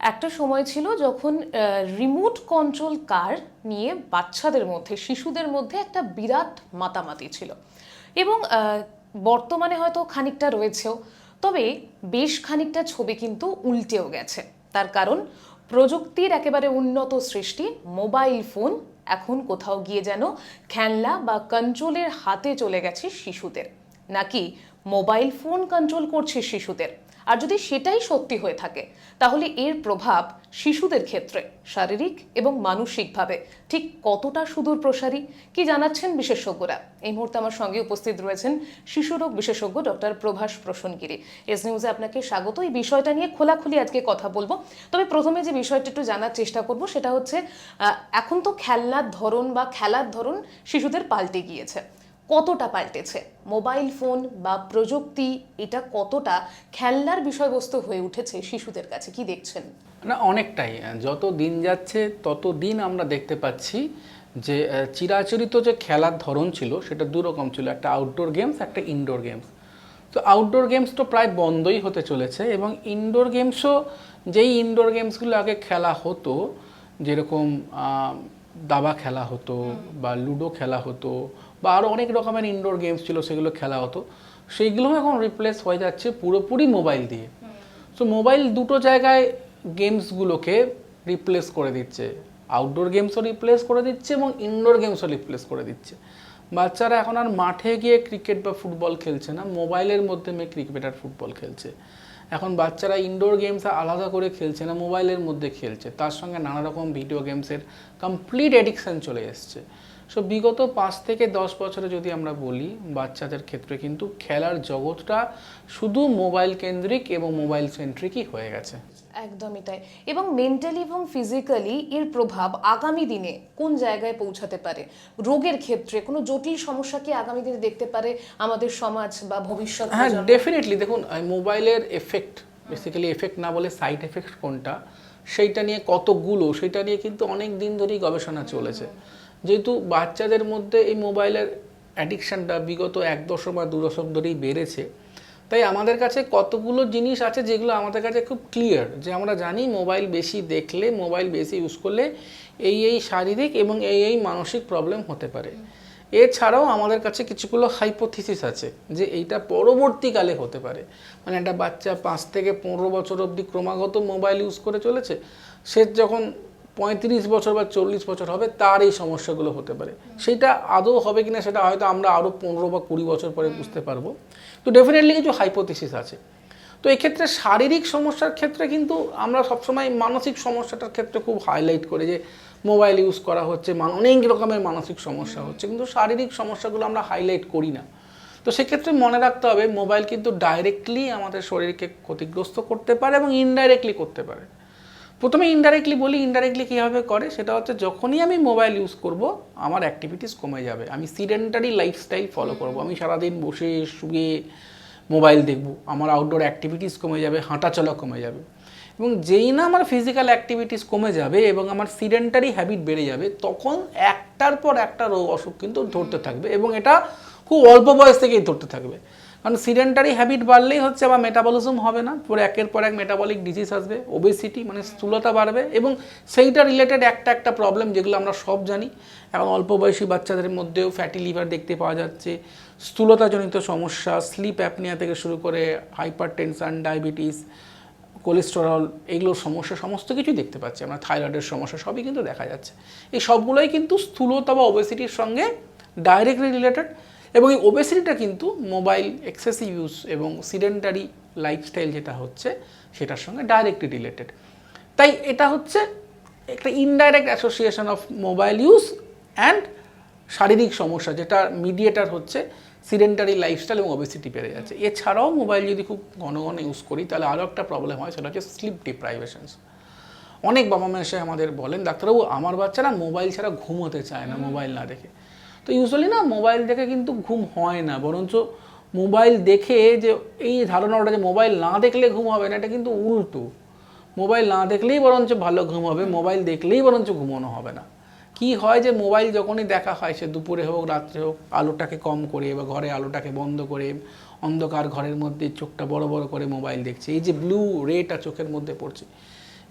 একটা সময় ছিল যখন রিমোট কন্ট্রোল কার নিয়ে বাচ্চাদের মধ্যে শিশুদের মধ্যে একটা বিরাট মাতামাতি ছিল এবং বর্তমানে হয়তো খানিকটা রয়েছেও, তবে বেশ খানিকটা ছবি কিন্তু উল্টেও গেছে। তার কারণ প্রযুক্তির একেবারে উন্নত সৃষ্টি মোবাইল ফোন এখন কোথাও গিয়ে যেন খেলনা বা কন্ট্রোলের হাতে চলে গেছে শিশুদের, নাকি মোবাইল ফোন কন্ট্রোল করছে শিশুদের। আর যদি সেটাই সত্যি হয়ে থাকে তাহলে এর প্রভাব শিশুদের ক্ষেত্রে শারীরিক এবং মানসিকভাবে ঠিক কতটা সুদূর প্রসারী, কি জানাচ্ছেন বিশেষজ্ঞরা। এই মুহূর্তে আমার সঙ্গে উপস্থিত রয়েছেন শিশুরোগ বিশেষজ্ঞ ডক্টর প্রভাস প্রসনগিরি। এস নিউজে আপনাকে স্বাগত। এই বিষয়টা নিয়ে খোলাখুলি আজকে কথা বলবো। তবে প্রথমে যে বিষয়টা একটু জানার চেষ্টা করব সেটা হচ্ছে, এখন তো খেলনার ধরন বা খেলার ধরন শিশুদের পাল্টে গিয়েছে। কতটা পাল্টেছে মোবাইল ফোন বা প্রযুক্তি, এটা কতটা খেলনার বিষয়বস্তু হয়ে উঠেছে শিশুদের কাছে, কি দেখছেন? না, অনেকটাই। যত দিন যাচ্ছে তত দিন আমরা দেখতে পাচ্ছি যে চিরাচরিত যে খেলার ধরন ছিল সেটা দুরকম ছিল, একটা আউটডোর গেমস, একটা ইনডোর গেমস। তো আউটডোর গেমস তো প্রায় বন্ধই হতে চলেছে, এবং ইনডোর গেমসও যেই ইনডোর গেমসগুলো আগে খেলা হতো, যেরকম দাবা খেলা হতো বা লুডো খেলা হতো বা আরও অনেক রকমের ইনডোর গেমস ছিল, সেগুলো খেলা হতো, সেইগুলো এখন রিপ্লেস হয়ে যাচ্ছে পুরোপুরি মোবাইল দিয়ে। তো মোবাইল দুটো জায়গায় গেমসগুলোকে রিপ্লেস করে দিচ্ছে, আউটডোর গেমসও রিপ্লেস করে দিচ্ছে এবং ইনডোর গেমসও রিপ্লেস করে দিচ্ছে। বাচ্চারা এখন আর মাঠে গিয়ে ক্রিকেট বা ফুটবল খেলছে না, মোবাইলের মাধ্যমে ক্রিকেট আর ফুটবল খেলছে। এখন বাচ্চারা ইনডোর গেমস আলাদা করে খেলছে না, মোবাইলের মধ্যে খেলছে, তার সঙ্গে নানা রকম ভিডিও গেমসের কমপ্লিট এডিকশন চলে এসছে। সো বিগত 5 থেকে 10 বছরে যদি আমরা বলি, বাচ্চাদের ক্ষেত্রে কিন্তু খেলার জগৎটা শুধু মোবাইল কেন্দ্রিক এবং মোবাইল সেন্ট্রিকই হয়ে গেছে। একদমই তাই। এবং মেন্টালি এবং ফিজিক্যালি এর প্রভাব আগামী দিনে কোন জায়গায় পৌঁছাতে পারে? রোগের ক্ষেত্রে কোনো জটিল সমস্যা কি আগামী দিনে দেখতে পারে আমাদের সমাজ বা ভবিষ্যৎ? হ্যাঁ, ডেফিনেটলি। দেখুন, মোবাইলের এফেক্ট, বেসিক্যালি এফেক্ট না বলে সাইড এফেক্ট কোনটা, সেইটা নিয়ে কতগুলো, সেটা নিয়ে কিন্তু অনেক দিন ধরেই গবেষণা চলেছে। যেহেতু বাচ্চাদের মধ্যে এই মোবাইলের অ্যাডিকশানটা বিগত 1 দশক বা 2 দশক ধরেই বেড়েছে, তাই আমাদের কাছে কতগুলো জিনিস আছে যেগুলো আমাদের কাছে খুব ক্লিয়ার, যে আমরা জানি মোবাইল বেশি দেখলে, মোবাইল বেশি ইউজ করলে এই শারীরিক এবং এই মানসিক প্রবলেম হতে পারে। এছাড়াও আমাদের কাছে কিছুগুলো হাইপোথিসিস আছে যে এইটা পরবর্তীকালে হতে পারে। মানে একটা বাচ্চা 5 থেকে 15 বছর অবধি ক্রমাগত মোবাইল ইউজ করে চলেছে, সে যখন 35 বছর বা 40 বছর হবে তার এই সমস্যাগুলো হতে পারে। সেটা আদৌ হবে কিনা সেটা হয়তো আমরা আরও 15 বা 20 বছর পরে বুঝতে পারবো। তো ডেফিনেটলি কিছু হাইপোথিসিস আছে। তো এক্ষেত্রে শারীরিক সমস্যার ক্ষেত্রে কিন্তু আমরা সবসময় মানসিক সমস্যাটার ক্ষেত্রে খুব হাইলাইট করি যে মোবাইল ইউজ করা হচ্ছে, অনেক রকমের মানসিক সমস্যা হচ্ছে, কিন্তু শারীরিক সমস্যাগুলো আমরা হাইলাইট করি না। তো সেক্ষেত্রে মনে রাখতে হবে, মোবাইল কিন্তু ডাইরেক্টলি আমাদের শরীরকে ক্ষতিগ্রস্ত করতে পারে এবং ইনডাইরেক্টলি করতে পারে। প্রথমে ইনডাইরেক্টলি বলি, ইনডাইরেক্টলি কীভাবে করে, সেটা হচ্ছে যখনই আমি মোবাইল ইউজ করব আমার অ্যাক্টিভিটিস কমে যাবে, আমি সিডেন্টারি লাইফস্টাইল ফলো করব, আমি সারাদিন বসে শুয়ে মোবাইল দেখব, আমার আউটডোর অ্যাক্টিভিটিস কমে যাবে, হাঁটাচলা কমে যাবে। এবং যেই না আমার ফিজিক্যাল অ্যাক্টিভিটিস কমে যাবে এবং আমার সিডেন্টারি হ্যাবিট বেড়ে যাবে, তখন একটার পর একটা রোগ অসুখ কিন্তু ধরতে থাকবে, এবং এটা খুব অল্প বয়স থেকেই ধরতে থাকবে। কারণ সিডেন্টারি হ্যাবিট বাড়লেই হচ্ছে আবার মেটাবলিজম হবে না, পরে একের পর এক মেটাবলিক ডিজিজ আসবে, ওবেসিটি মানে স্থূলতা বাড়বে, এবং সেইটা রিলেটেড একটা প্রবলেম যেগুলো আমরা সব জানি। এখন অল্প বয়সী বাচ্চাদের মধ্যেও ফ্যাটি লিভার দেখতে পাওয়া যাচ্ছে, স্থূলতাজনিত সমস্যা, স্লিপ অ্যাপনিয়া থেকে শুরু করে হাইপার টেনশন, ডায়াবেটিস, কোলেস্টেরল, এগুলোর সমস্যা সমস্ত কিছুই দেখতে পাচ্ছি আমরা, থাইরয়েডের সমস্যা সবই কিন্তু দেখা যাচ্ছে। এই সবগুলোই কিন্তু স্থূলতা বা ওবেসিটির সঙ্গে ডাইরেক্টলি রিলেটেড, এবং এই ওবেসিটিটা কিন্তু মোবাইল এক্সেসিভ ইউজ এবং সিডেন্টারি লাইফস্টাইল যেটা হচ্ছে সেটার সঙ্গে ডাইরেক্টলি রিলেটেড। তাই এটা হচ্ছে একটা indirect association of mobile use and শারীরিক সমস্যা, যেটা মিডিয়েটার হচ্ছে সিডেন্টারি লাইফস্টাইল এবং ওবেসিটি বেড়ে যাচ্ছে। এছাড়াও মোবাইল যদি খুব ঘন ঘন ইউজ করি তাহলে আরও একটা প্রবলেম হয়, সেটা হচ্ছে স্লিপ ডিপ্রাইভেশনস। অনেক বাবা মা এসে আমাদের বলেন, ডাক্তারবাবু আমার বাচ্চারা মোবাইল ছাড়া ঘুমোতে চায় না, মোবাইল না দেখে। তো ইউজুয়ালি না, মোবাইল দেখে কিন্তু ঘুম হয় না, বরঞ্চ মোবাইল দেখে যে এই ধারণাটা যে মোবাইল না দেখলে ঘুম হবে না, এটা কিন্তু উল্টো। মোবাইল না দেখলেই বরঞ্চ ভালো ঘুম হবে, মোবাইল দেখলেই বরঞ্চ ঘুমানো হবে না। কি হয় যে মোবাইল যখনই দেখা হয়, সে দুপুরে হোক রাত্রে হোক, আলোটাকে কম করে বা ঘরে আলোটাকে বন্ধ করে অন্ধকার ঘরের মধ্যে চোখটা বড় বড় করে মোবাইল দেখছে, এই যে ব্লু রেটা চোখের মধ্যে পড়ছে,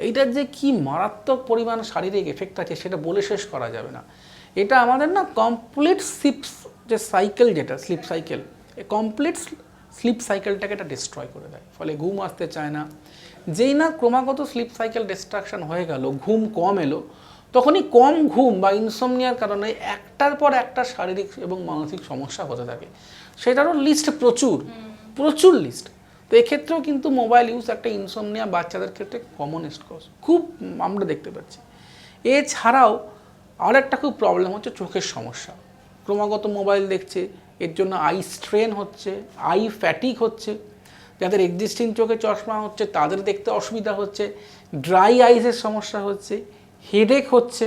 এইটার যে কি মারাত্মক পরিমাণ শারীরিক এফেক্ট আছে সেটা বলে শেষ করা যাবে না। এটা আমাদের না কমপ্লিট যে সাইকেল, যেটা স্লিপ সাইকেল, এই কমপ্লিট স্লিপ সাইকেলটাকে এটা ডিস্ট্রয় করে দেয়, ফলে ঘুম আসতে চায় না। যেই না ক্রমাগত স্লিপ সাইকেল ডিস্ট্রাকশন হয়ে গেল, ঘুম কম এলো, তখনই কম ঘুম বা ইনসমনিয়ার কারণে একটার পর একটা শারীরিক এবং মানসিক সমস্যা হতে থাকে। সেটারও লিস্ট প্রচুর লিস্ট। তো এক্ষেত্রেও কিন্তু মোবাইল ইউজ একটা ইনসমনিয়া বাচ্চাদের ক্ষেত্রে কমনেস্ট কজ খুব আমরা দেখতে পাচ্ছি। এছাড়াও আরেকটা খুব প্রবলেম হচ্ছে চোখের সমস্যা। ক্রমাগত মোবাইল দেখছে, এর জন্য আই স্ট্রেন হচ্ছে, আই ফ্যাটিক হচ্ছে। যাদের এক্সিস্টিং চোখে চশমা হচ্ছে তাদের দেখতে অসুবিধা হচ্ছে, ড্রাই আইসের সমস্যা হচ্ছে, হেডেক হচ্ছে,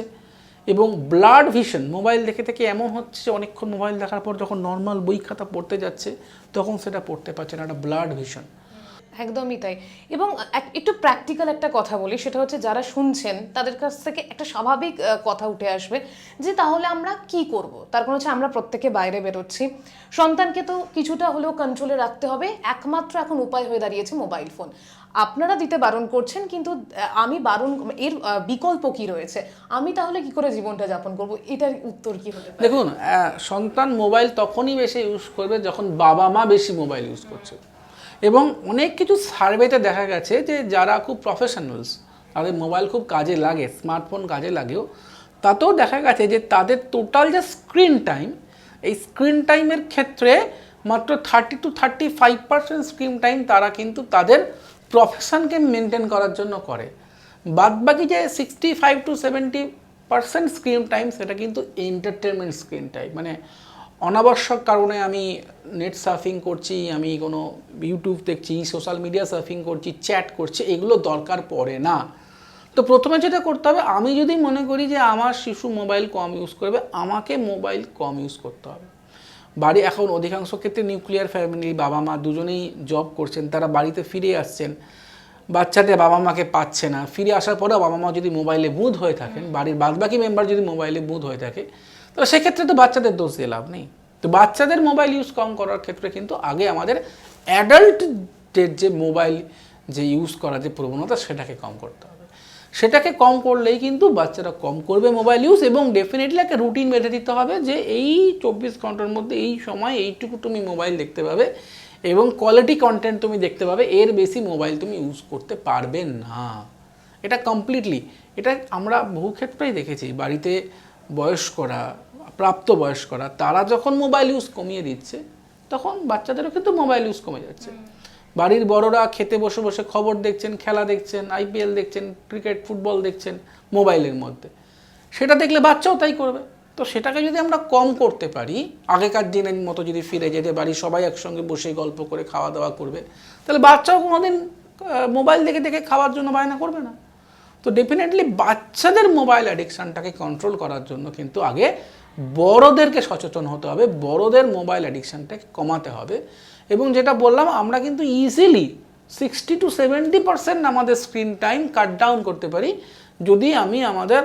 এবং ব্লাড ভিশন মোবাইল দেখে থেকে এমন হচ্ছে অনেকক্ষণ মোবাইল দেখার পর যখন নর্মাল বই খাতা পড়তে যাচ্ছে তখন সেটা পড়তে পারছে না, একটা ব্লাড ভিশন। একদমই তাই। এবং একটু প্র্যাকটিক্যাল একটা কথা বলি, সেটা হচ্ছে যারা শুনছেন তাদের কাছ থেকে একটা স্বাভাবিক কথা উঠে আসবে যে তাহলে আমরা কি করব। তার কারণ হচ্ছে আমরা প্রত্যেকে বাইরে বেরোচ্ছি, সন্তানকে তো কিছুটা হলেও কন্ট্রোলে রাখতে হবে। একমাত্র এখন উপায় হয়ে দাঁড়িয়েছে মোবাইল ফোন। আপনারা দিতে বারণ করছেন, কিন্তু আমি বারণ, এর বিকল্প কি রয়েছে? আমি তাহলে কি করে জীবনটা যাপন করব? এটার উত্তর কি হতে পারে? দেখুন, সন্তান মোবাইল তখনই বেশি ইউজ করবে যখন বাবা মা বেশি মোবাইল ইউজ করছে। এবং অনেক কিছু সার্ভেতে দেখা গেছে যে যারা খুব প্রফেশনালস, তাদের মোবাইল খুব কাজে লাগে, স্মার্টফোন কাজে লাগেও, তাতেও দেখা গেছে যে তাদের টোটাল যে স্ক্রিন টাইম, এই স্ক্রিন টাইমের ক্ষেত্রে মাত্র 30 to 35% স্ক্রিন টাইম তারা কিন্তু তাদের প্রফেশনকে মেনটেন করার জন্য করে। বাদবাকি যে 65 to 70% স্ক্রিন টাইম সেটা কিন্তু এন্টারটেনমেন্ট স্ক্রিন টাইম, মানে অনাবশ্যক কারণে আমি নেট সার্ফিং করছি, আমি কোনো ইউটিউব দেখছি, সোশ্যাল মিডিয়া সার্ফিং করছি, চ্যাট করছি, এগুলো দরকার পড়ে না। তো প্রথমে যেটা করতে হবে, আমি যদি মনে করি যে আমার শিশু মোবাইল কম ইউজ করবে, আমাকে মোবাইল কম ইউজ করতে হবে। বাড়ি এখন অধিকাংশ ক্ষেত্রে নিউক্লিয়ার ফ্যামিলি, বাবা মা দুজনেই জব করছেন, তারা বাড়িতে ফিরে আসছেন, বাচ্চাদের বাবা মাকে পাচ্ছে না, ফিরে আসার পরেও বাবা মা যদি মোবাইলে বুঁদ হয়ে থাকেন, বাড়ির বাদবাকি মেম্বার যদি মোবাইলে বুঁদ হয়ে থাকে, তো সেক্ষেত্রে তো বাচ্চাদের দোষ দিয়ে লাভ নেই। তো বাচ্চাদের মোবাইল ইউজ কম করার ক্ষেত্রে কিন্তু আগে আমাদের অ্যাডাল্টদের যে মোবাইল যে ইউজ করার যে প্রবণতা সেটাকে কম করতে হবে। সেটাকে কম করলেই কিন্তু বাচ্চারা কম করবে মোবাইল ইউজ, এবং ডেফিনেটলি একটা রুটিন বেঁধে দিতে হবে যে এই 24 ঘন্টার মধ্যে এই সময় এইটুকু তুমি মোবাইল দেখতে পাবে এবং কোয়ালিটি কন্টেন্ট তুমি দেখতে পাবে, এর বেশি মোবাইল তুমি ইউজ করতে পারবে না। এটা কমপ্লিটলি, এটা আমরা বহু ক্ষেত্রেই দেখেছি। বাড়িতে বয়স্করা, প্রাপ্তবয়স্করা, তারা যখন মোবাইল ইউজ কমিয়ে দিচ্ছে তখন বাচ্চাদেরও কিন্তু মোবাইল ইউজ কমে যাচ্ছে। বাড়ির বড়রা খেতে বসে বসে খবর দেখছেন, খেলা দেখছেন, আইপিএল দেখছেন, ক্রিকেট ফুটবল দেখছেন মোবাইলের মধ্যে, সেটা দেখলে বাচ্চাও তাই করবে। তো সেটাকে যদি আমরা কম করতে পারি, আগেকার দিনের মতো যদি ফিরে যেতে পারি, সবাই একসঙ্গে বসে গল্প করে খাওয়া দাওয়া করবে, তাহলে বাচ্চাও কোনোদিন মোবাইল দেখে দেখে খাওয়ার জন্য বায়না করবে না। তো ডেফিনেটলি বাচ্চাদের মোবাইল অ্যাডিকশানটাকে কন্ট্রোল করার জন্য কিন্তু আগে বড়দেরকে সচেতন হতে হবে, বড়দের মোবাইল অ্যাডিকশানটাকে কমাতে হবে। এবং যেটা বললাম, আমরা কিন্তু ইজিলি 60 to 70% আমাদের স্ক্রিন টাইম কাট ডাউন করতে পারি যদি আমি আমাদের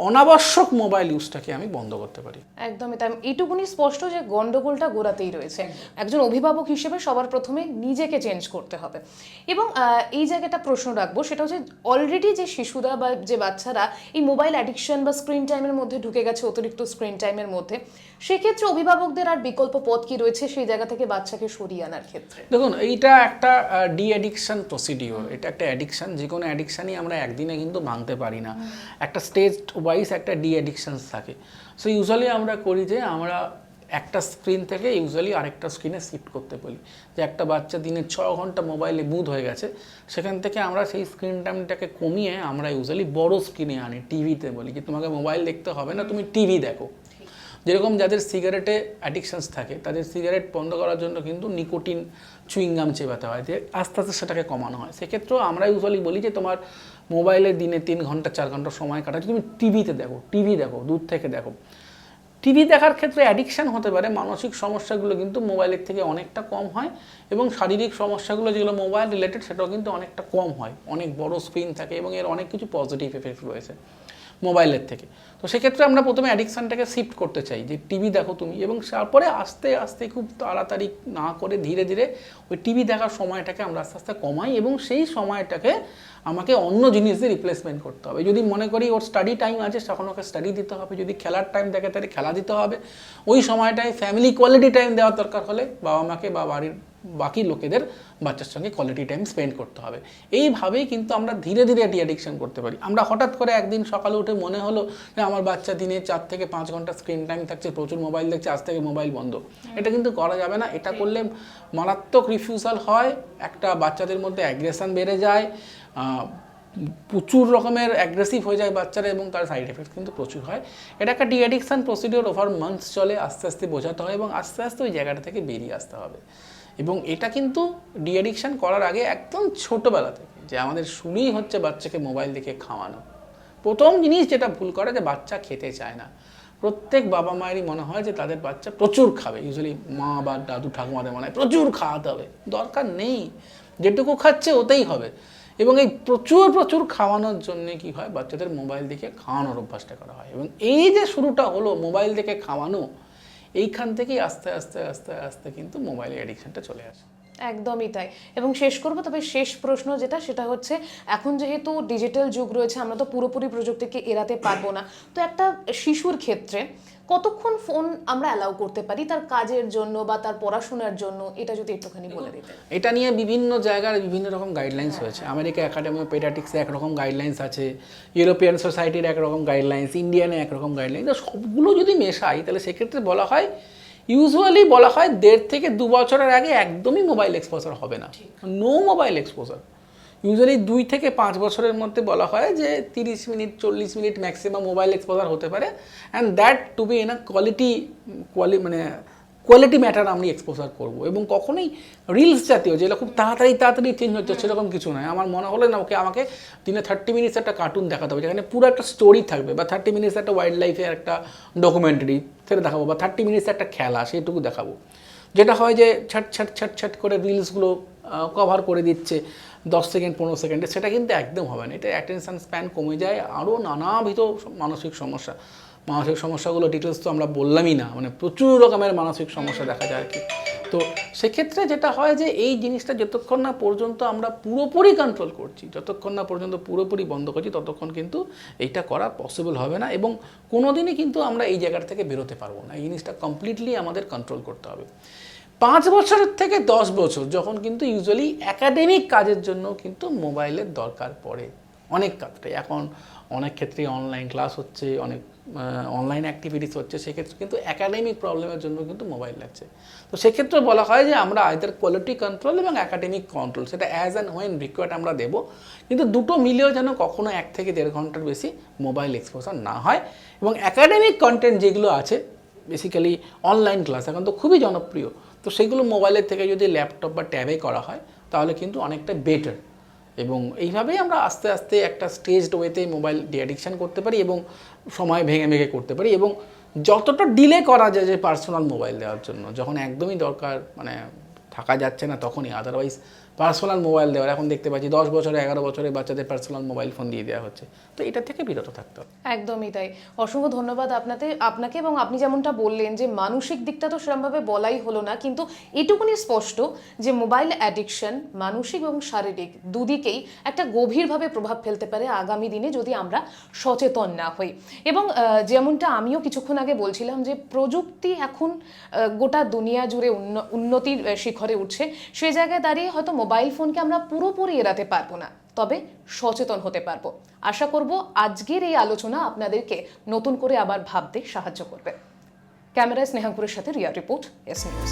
অনাবশ্যক মোবাইল ইউজটাকে আমি বন্ধ করতে পারি। একদমই তাই। এইটুকুনি স্পষ্ট যে গন্ডগোলটা গোড়াতেই রয়েছে। একজন অভিভাবক হিসেবে সবার প্রথমে নিজেকে চেঞ্জ করতে হবে। এবং এই জায়গাটা প্রশ্ন রাখবো, সেটা হচ্ছে অলরেডি যে শিশুরা বা যে বাচ্চারা এই মোবাইল অ্যাডিকশন বা স্ক্রিন টাইমের মধ্যে ঢুকে গেছে, অতিরিক্ত স্ক্রিন টাইমের মধ্যে, সেক্ষেত্রে অভিভাবকদের আর বিকল্প পথ কি রয়েছে সেই জায়গা থেকে বাচ্চাকে সরিয়ে আনার ক্ষেত্রে? দেখুন, এইটা একটা ডি অ্যাডিকশন প্রসিডিওর, এটা একটা অ্যাডিকশন। যে কোনো অ্যাডিকশানই আমরা একদিনে কিন্তু ভাঙতে পারি না, একটা স্টেজ ওয়াইজ একটা ডি অ্যাডিকশানস থাকে। সো ইউজুয়ালি আমরা করি যে আমরা একটা স্ক্রিন থেকে ইউজুয়ালি আরেকটা স্ক্রিনে শিফট করতে বলি। যে একটা বাচ্চা দিনে 6 ঘন্টা মোবাইলে বুঁদ হয়ে গেছে, সেখান থেকে আমরা সেই স্ক্রিন টাইমটাকে কমিয়ে আমরা ইউজুয়ালি বড় স্ক্রিনে আনি, টিভিতে বলি যে তোমাকে মোবাইল দেখতে হবে না, তুমি টিভি দেখো। যেরকম যাদের সিগারেটে অ্যাডিকশানস থাকে, তাদের সিগারেট বন্ধ করার জন্য কিন্তু নিকোটিন চুইংগাম চেবাতে হয়, যে আস্তে আস্তে সেটাকে কমানো হয়। সেক্ষেত্রেও আমরা ইউজুয়ালি বলি যে তোমার মোবাইলে দিনে 3 ঘন্টা 4 ঘন্টা সময় কাটাচ্ছে, তুমি টিভিতে দেখো, টিভি দেখো, দূর থেকে দেখো। টিভি দেখার ক্ষেত্রে অ্যাডিকশান হতে পারে, মানসিক সমস্যাগুলো কিন্তু মোবাইলের থেকে অনেকটা কম হয়, এবং শারীরিক সমস্যাগুলো যেগুলো মোবাইল রিলেটেড সেটাও কিন্তু অনেকটা কম হয়। অনেক বড় স্ক্রিন থাকে এবং এর অনেক কিছু পজিটিভ এফেক্ট রয়েছে মোবাইলের থেকে। তো সেক্ষেত্রে আমরা প্রথমে অ্যাডিকশানটাকে শিফট করতে চাই যে টিভি দেখো তুমি, এবং তারপরে আস্তে আস্তে খুব তাড়াতাড়ি না করে ধীরে ধীরে ওই টিভি দেখার সময়টাকে আমরা আস্তে আস্তে কমাই, এবং সেই সময়টাকে আমাকে অন্য জিনিস দিয়ে রিপ্লেসমেন্ট করতে হবে। যদি মনে করি ওর স্টাডি টাইম আছে তখন ওকে স্টাডি দিতে হবে, যদি খেলার টাইম দেখে তাহলে খেলা দিতে হবে, ওই সময়টায় ফ্যামিলি কোয়ালিটি টাইম দেওয়ার দরকার হলে বাবা মাকে বা বাড়ির বাকি লোকেদের বাচ্চার সঙ্গে কোয়ালিটি টাইম স্পেন্ড করতে হবে। এইভাবেই কিন্তু আমরা ধীরে ধীরে ডি অ্যাডিকশন করতে পারি। আমরা হঠাৎ করে একদিন সকালে উঠে মনে হলো যে আমার বাচ্চা দিনে 4 থেকে 5 ঘন্টা স্ক্রিন টাইম থাকছে, প্রচুর মোবাইল দেখছে, আজ থেকে মোবাইল বন্ধ। এটা কিন্তু করা যাবে না। এটা করলে মারাত্মক রিফিউজাল হয়, একটা বাচ্চাদের মধ্যে অ্যাগ্রেশন বেড়ে যায়, প্রচুর রকমের অ্যাগ্রেসিভ হয়ে যায় বাচ্চারা এবং তার সাইড এফেক্ট কিন্তু প্রচুর হয়। এটা একটা D addiction procedure over months চলে, আস্তে আস্তে বোঝাতে হয় এবং আস্তে আস্তে ওই জায়গাটা থেকে বেরিয়ে আসতে হবে। এবং এটা কিন্তু ডি অ্যাডিকশন করার আগে একদম ছোটোবেলা থেকে, যে আমাদের শুরুই হচ্ছে বাচ্চাকে মোবাইল দেখে খাওয়ানো। প্রথম জিনিস যেটা ভুল করে যে বাচ্চা খেতে চায় না। প্রত্যেক বাবা মায়েরই মনে হয় যে তাদের বাচ্চা প্রচুর খাবে, ইউজুয়ালি মা বা দাদু ঠাকুমাদের মনে হয় প্রচুর খাওয়াতে হবে। দরকার নেই, যেটুকু খাচ্ছে ওতেই হবে। এবং এই প্রচুর প্রচুর খাওয়ানোর জন্য কি হয়, বাচ্চাদের মোবাইল দেখে খাওয়ানোর অভ্যাসটা করা হয়। এবং এই যে শুরুটা হলো মোবাইল দেখে খাওয়ানো, এইখান থেকেই আস্তে আস্তে আস্তে আস্তে কিন্তু মোবাইলের অ্যাডিকশনটা চলে আসে। একদমই তাই। এবং শেষ করব, তবে শেষ প্রশ্ন যেটা, সেটা হচ্ছে এখন যেহেতু ডিজিটাল যুগ রয়েছে, আমরা তো পুরোপুরি প্রযুক্তিকে এড়াতে পারবো না। তো একটা শিশুর ক্ষেত্রে কতক্ষণ ফোন আমরা অ্যালাউ করতে পারি তার কাজের জন্য বা তার পড়াশোনার জন্য, এটা যদি একটুখানি বলে দিতেন। এটা নিয়ে বিভিন্ন জায়গার বিভিন্ন রকম গাইডলাইন্স হয়েছে। আমেরিকা একাডেমি অফ পেডিয়াট্রিক্সে একরকম গাইডলাইন্স আছে, ইউরোপিয়ান সোসাইটির একরকম গাইডলাইন্স, ইন্ডিয়ানে একরকম গাইডলাইন্স। সবগুলো যদি মেশাই তাহলে সেক্ষেত্রে বলা হয়, ইউজুয়ালি বলা হয় 1.5 থেকে 2 বছরের আগে একদমই মোবাইল এক্সপোজার হবে না, নো মোবাইল এক্সপোজার। ইউজুয়ালি 2 থেকে 5 বছরের মধ্যে বলা হয় যে 30 minute 40 minute maximum mobile exposure হতে পারে, and that to be in a quality matter আমি এক্সপোজার করবো। এবং কখনোই রিলস জাতীয় যেগুলো খুব তাড়াতাড়ি চেঞ্জ হচ্ছে সেরকম কিছু নয়। আমার মনে হলো না আমাকে দিনে 30 মিনিটস একটা কার্টুন দেখাতে হবে, যেখানে পুরো একটা স্টোরি থাকবে, বা 30 মিনিটস একটা ওয়াইল্ড লাইফের একটা ডকুমেন্টারি সেটা দেখাবো, বা 30 মিনিটস একটা খেলা সেটুকু দেখাবো। যেটা হয় যে ছট করে রিলসগুলো কভার করে দিচ্ছে 10 সেকেন্ড 15 সেকেন্ডে, সেটা কিন্তু একদম হবে না। এটা অ্যাটেনশন স্প্যান কমে যায়, আরও নানাবিধ মানসিক সমস্যাগুলো ডিটেলস তো আমরা বললামই না, মানে প্রচুর রকমের মানসিক সমস্যা দেখা যায় আর কি। তো সেক্ষেত্রে যেটা হয় যে এই জিনিসটা যতক্ষণ না পর্যন্ত আমরা পুরোপুরি কন্ট্রোল করছি, যতক্ষণ না পর্যন্ত পুরোপুরি বন্ধ করছি, ততক্ষণ কিন্তু এইটা করা পসিবল হবে না এবং কোনোদিনই কিন্তু আমরা এই জায়গার থেকে বেরোতে পারবো না। এই জিনিসটা কমপ্লিটলি আমাদের কন্ট্রোল করতে হবে। 5 বছরের থেকে 10 বছর যখন কিন্তু ইউজুয়ালি একাডেমিক কাজের জন্য কিন্তু মোবাইলের দরকার পড়ে অনেক ক্ষেত্রে। এখন অনেক ক্ষেত্রে অনলাইন ক্লাস হচ্ছে, অনেক অনলাইন অ্যাক্টিভিটিস হচ্ছে, সেক্ষেত্রে কিন্তু একাডেমিক প্রবলেমের জন্য কিন্তু মোবাইল লাগছে। তো সেক্ষেত্রে বলা হয় যে আমরা আইদার কোয়ালিটি কন্ট্রোল এবং একাডেমিক কন্ট্রোল, সেটা অ্যাজ অ্যান্ড হোয়েন রিকোয়ার্ড আমরা দেবো, কিন্তু দুটো মিলিয়েও যেন কখনো 1 থেকে 1.5 ঘন্টার বেশি মোবাইল এক্সপোজার না হয়। এবং একাডেমিক কন্টেন্ট যেগুলো আছে, বেসিক্যালি অনলাইন ক্লাস এখন তো খুবই জনপ্রিয়, তো সেগুলো মোবাইলের থেকে যদি ল্যাপটপ বা ট্যাবে করা হয় তাহলে কিন্তু অনেকটা বেটার। এবং এইভাবেই আমরা আস্তে আস্তে একটা স্টেজড ওয়েতে মোবাইল ডি অ্যাডিকশান করতে পারি এবং সময় ভেঙে করতে পারি। এবং যতটা ডিলে করা যায় যে পার্সোনাল মোবাইল দেওয়ার জন্য, যখন একদমই দরকার মানে থাকা যাচ্ছে না তখনই, আদারওয়াইজ পার্সোনাল মোবাইল দেওয়ার এখন দেখতে পাচ্ছি 10 বছরে 11 বছরে বাচ্চাদের পার্সোনাল মোবাইল ফোন দিয়ে দেওয়া হচ্ছে। তো এটা থেকে বিরত থাকতে হবে। একদমই তাই। অসংখ্য ধন্যবাদ আপনাকে। এবং আপনি যেমনটা বললেন যে মানসিক দিকটা তো সেরকমভাবে বলাই হলো না, কিন্তু এটুকুনি স্পষ্ট যে মোবাইল অ্যাডিকশন মানসিক এবং শারীরিক দুদিকেই একটা গভীরভাবে প্রভাব ফেলতে পারে আগামী দিনে যদি আমরা সচেতন না হই। এবং যেমনটা আমিও কিছুক্ষণ আগে বলছিলাম যে প্রযুক্তি এখন গোটা দুনিয়া জুড়ে উন্নতির শিখরে উঠছে, সেই জায়গায় দাঁড়িয়ে হয়তো মোবাইল ফোনকে আমরা পুরোপুরি এড়াতে পারবো না, তবে সচেতন হতে পারবো। আশা করব আজকের এই আলোচনা আপনাদেরকে নতুন করে আবার ভাবতে সাহায্য করবে। ক্যামেরায় স্নেহাঙ্কুরের সাথে রিয়া রিপোর্ট, এস নিউজ।